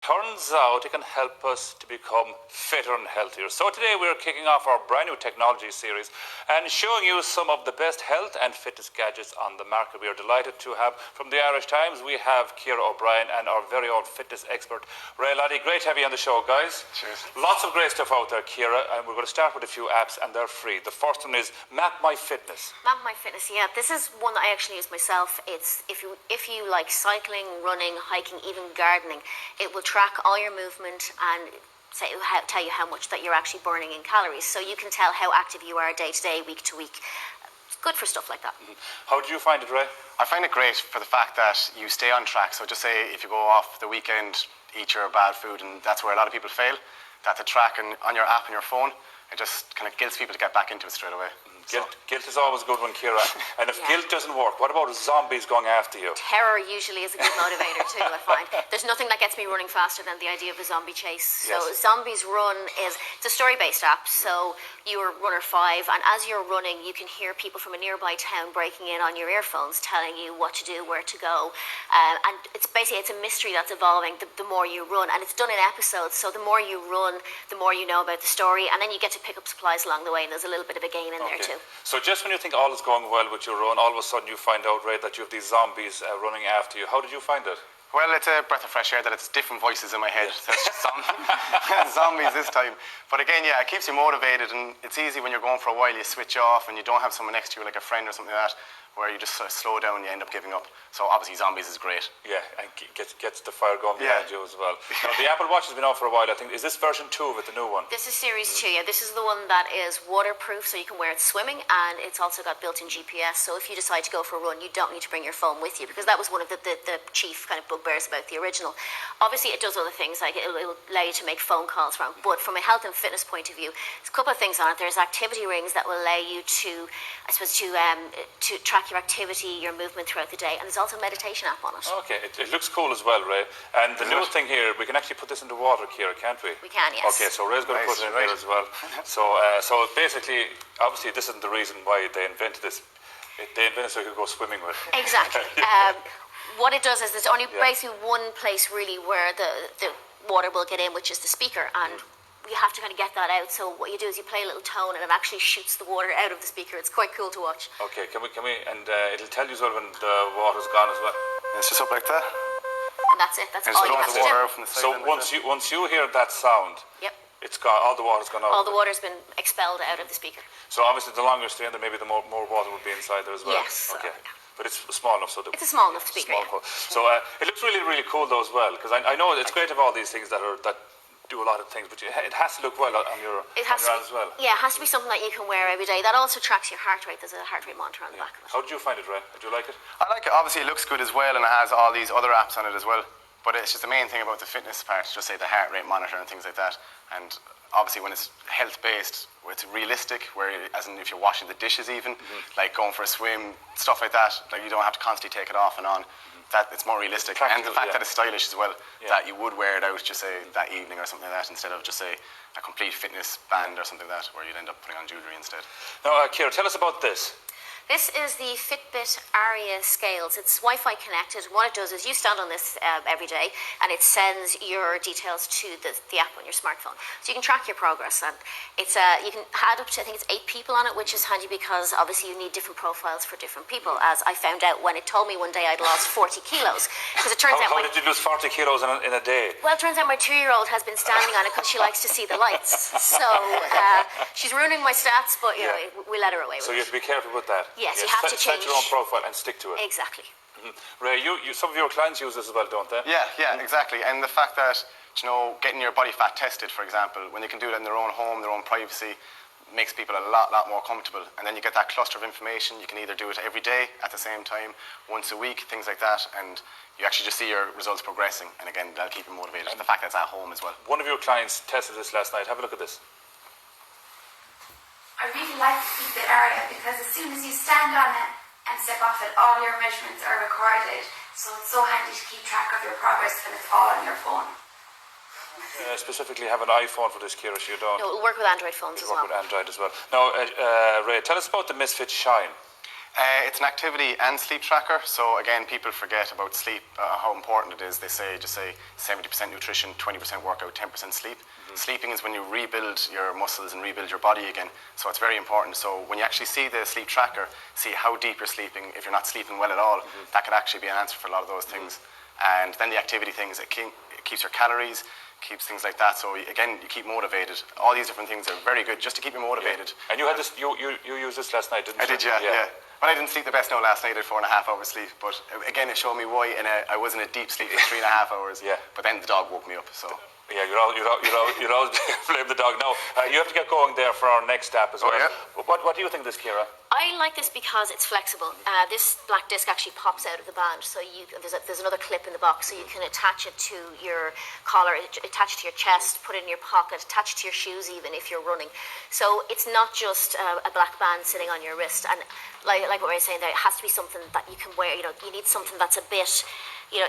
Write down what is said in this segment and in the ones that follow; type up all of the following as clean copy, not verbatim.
turns out it can help us to become fitter and healthier. So today we're kicking off our brand new technology series and showing you some of the best health and fitness gadgets on the market. We are delighted to have from the Irish Times, we have Ciara and our very own fitness expert, Lally. Great to have you on the show, guys. Cheers. Lots of great stuff out there, Ciara, and we're going to start with a few apps and they're free. The first one is Map My Fitness. Map My Fitness, yeah. This is one that I actually use myself. It's if you like cycling, running, hiking, even gardening, it will track all your movement and tell you how much that you're actually burning in calories. So you can tell how active you are day to day, week to week. It's good for stuff like that. How do you find it, Ray? I find it great for the fact that you stay on track. So just say if you go off the weekend, eat your bad food, and that's where a lot of people fail, that the track on your app on your phone, it just kind of guilts people to get back into it straight away. Guilt is always a good one, Ciara. And if guilt doesn't work, what about zombies going after you? Terror usually is a good motivator too, I find. There's nothing that gets me running faster than the idea of a zombie chase. Yes. So Zombies Run it's a story-based app. So you're runner 5, and as you're running, you can hear people from a nearby town breaking in on your earphones, telling you what to do, where to go. And it's a mystery that's evolving the more you run. And it's done in episodes, so the more you run, the more you know about the story. And then you get to pick up supplies along the way, and there's a little bit of a gain in there too. So just when you think all is going well with your run, all of a sudden you find out, Ray, that you have these zombies running after you. How did you find it? Well, it's a breath of fresh air that it's different voices in my head. So it's just zombies this time. But again, yeah, it keeps you motivated, and it's easy when you're going for a while, you switch off and you don't have someone next to you like a friend or something like that, where you just sort of slow down and you end up giving up. So obviously Zombies is great. Yeah, and gets the fire going behind you as well. Now, the Apple Watch has been out for a while, I think. Is this version 2 of it, the new one? This is Series 2, yeah. This is the one that is waterproof, so you can wear it swimming, and it's also got built-in GPS. So if you decide to go for a run, you don't need to bring your phone with you, because that was one of the chief kind of bugbears about the original. Obviously, it does other things, like it'll allow you to make phone calls from. But from a health and fitness point of view, there's a couple of things on it. There's activity rings that will allow you to track your activity, your movement throughout the day, and there's also a meditation app on it. Okay, it looks cool as well, Ray. And the new thing here, we can actually put this into water, Ciara, can't we? We can, yes. Okay, so Ray's going to put it in here as well. So basically, obviously, this isn't the reason why they invented this. They invented it so you could go swimming with it. Exactly. What it does is there's only basically one place really where the water will get in, which is the speaker, and you have to kind of get that out. So what you do is you play a little tone and it actually shoots the water out of the speaker. It's quite cool to watch. Okay, can we, and it'll tell you as well when the water's gone as well. It's just up like that. And that's it. That's all you have to do. So once you hear that sound, it's gone. All the water's gone out. All the water's been expelled out of the speaker. So obviously, the longer you stay in there, maybe the more water would be inside there as well. Yes. Okay. But it's small enough, so it's a small enough speaker. So it looks really, really cool though as well, because I know it's great to have all these things that do a lot of things, but it has to look well on your as well. Yeah, it has to be something that you can wear every day. That also tracks your heart rate. There's a heart rate monitor on the back of it. How did you find it, Ray? Did you like it? I like it. Obviously, it looks good as well, and it has all these other apps on it as well. But it's just the main thing about the fitness part, just say the heart rate monitor and things like that. And obviously, when it's health-based, it's realistic, where as in if you're washing the dishes even, like going for a swim, stuff like that, like you don't have to constantly take it off and on. That it's more realistic, and the fact that it's stylish as well, that you would wear it out just say that evening or something like that, instead of just say a complete fitness band or something like that, where you'd end up putting on jewellery instead. Now, Ciara, tell us about this. This is the Fitbit Aria scales. It's Wi-Fi connected. What it does is you stand on this every day, and it sends your details to the app on your smartphone. So you can track your progress, and it's you can add up to, I think it's 8 people on it, which is handy because obviously you need different profiles for different people. As I found out when it told me one day I'd lost 40 kilos, because it turns out how did you lose 40 kilos in a day? Well, it turns out my 2-year-old has been standing on it because she likes to see the lights. So she's ruining my stats, but you know, we let her away with it. So you have to be careful with that. Yes, you have to change. Set your own profile and stick to it. Exactly. Ray, some of your clients use this as well, don't they? Yeah, exactly. And the fact that, getting your body fat tested, for example, when they can do it in their own home, their own privacy, makes people a lot more comfortable. And then you get that cluster of information. You can either do it every day at the same time, once a week, things like that. And you actually just see your results progressing. And again, that'll keep you motivated. And the fact that it's at home as well. One of your clients tested this last night. Have a look at this. I really like the Fitbit Aria because as soon as you stand on it and step off it, all your measurements are recorded. So it's so handy to keep track of your progress, and it's all on your phone. Specifically have an iPhone for this, Ciara, so you don't? No, it'll work with Android phones as well. Work with Android as well. Now, Ray, tell us about the Misfit Shine. It's an activity and sleep tracker. So again, people forget about sleep, how important it is. They just say 70% nutrition, 20% workout, 10% sleep. Sleeping is when you rebuild your muscles and rebuild your body again. So it's very important. So when you actually see the sleep tracker, see how deep you're sleeping. If you're not sleeping well at all, that could actually be an answer for a lot of those things. And then the activity things, it keeps your calories, keeps things like that. So again, you keep motivated. All these different things are very good just to keep you motivated. Yeah. And you had this, you used this last night, didn't you? I did, yeah. Well, I didn't sleep the best now last night at 4.5 hours sleep, but again, it showed me why I was in a deep sleep for 3.5 hours. Yeah. But then the dog woke me up, so. Yeah, you'd always blame the dog. Now, you have to get going there for our next app as well. Yeah. What do you think of this, Ciara? I like this because it's flexible. This black disc actually pops out of the band, so there's another clip in the box, so you can attach it to your collar, attach it to your chest, put it in your pocket, attach it to your shoes even if you're running. So it's not just a black band sitting on your wrist. And like what we were saying there, it has to be something that you can wear. You know, you need something that's a bit, you know,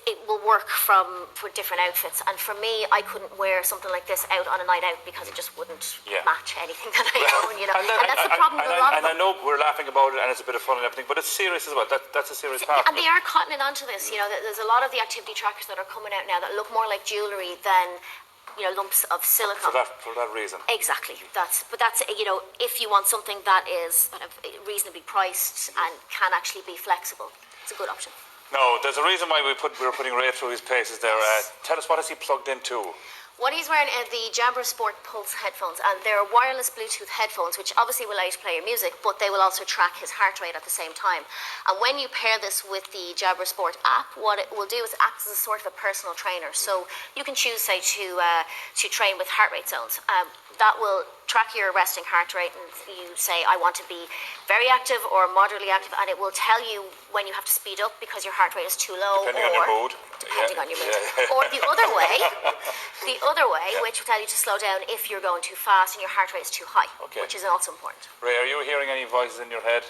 it will work for different outfits. And for me, I couldn't wear something like this out on a night out because it just wouldn't match anything that I own, you know. And that's the problem with a lot of them. And I know we're laughing about it and it's a bit of fun and everything, but it's serious as well. That's a serious part. And they are cottoning onto this, you know. There's a lot of the activity trackers that are coming out now that look more like jewellery than, you know, lumps of silicone. For that reason. Exactly. That's you know, if you want something that is kind of reasonably priced and can actually be flexible, it's a good option. No, there's a reason why we were putting Ray through his paces there. Tell us, what is he plugged into? What he's wearing are the Jabra Sport Pulse headphones, and they're wireless Bluetooth headphones, which obviously will allow you to play your music, but they will also track his heart rate at the same time. And when you pair this with the Jabra Sport app, what it will do is act as a sort of a personal trainer. So you can choose, say, to train with heart rate zones. That will track your resting heart rate, and you say, I want to be very active or moderately active, and it will tell you when you have to speed up because your heart rate is too low. Depending on your mood. Depending on your mood. Or the other way, which will tell you to slow down if you're going too fast and your heart rate is too high, which is also important. Ray, are you hearing any voices in your head?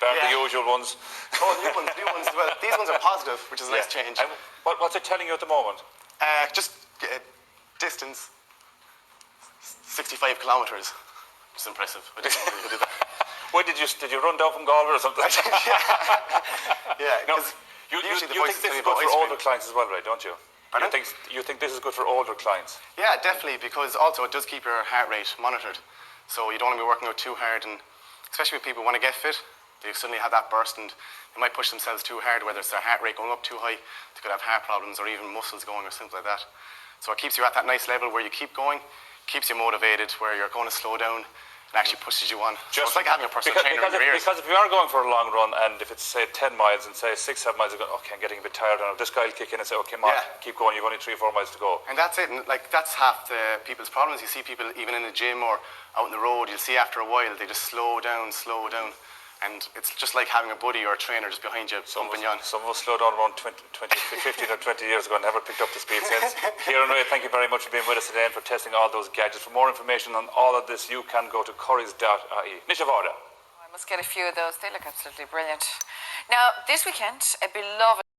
The usual ones? Oh, new ones as well. These ones are positive, which is a nice change. And what's it telling you at the moment? Just distance. 65 kilometres, which is impressive. I didn't know you could do that. What did you run down from Galway or something? Yeah. No, you think this is good for older clients as well, right? Don't you? Pardon? You think this is good for older clients? Yeah, definitely, because also it does keep your heart rate monitored. So you don't want to be working out too hard, and especially when people want to get fit, they suddenly have that burst and they might push themselves too hard, whether it's their heart rate going up too high, they could have heart problems or even muscles going or something like that. So it keeps you at that nice level where you keep going, keeps you motivated, where you're going to slow down and actually pushes you on. So it's like having a personal trainer in your ears. Because if you are going for a long run and if it's, say, 10 miles and say 6-7 miles, you're going, okay, I'm getting a bit tired now. This guy will kick in and say, okay, come on, keep going, you've only 3 or 4 miles to go. And that's it. And like, that's half the people's problems. You see people even in the gym or out on the road, you'll see after a while, they just slow down. And it's just like having a buddy or a trainer just behind you, bumping you on. Some of us slowed down around 15 or 20 years ago and never picked up the speed since. Ciara and Ray, thank you very much for being with us today and for testing all those gadgets. For more information on all of this, you can go to Currys.ie. Nisha Vorda. I must get a few of those. They look absolutely brilliant. Now, this weekend, a beloved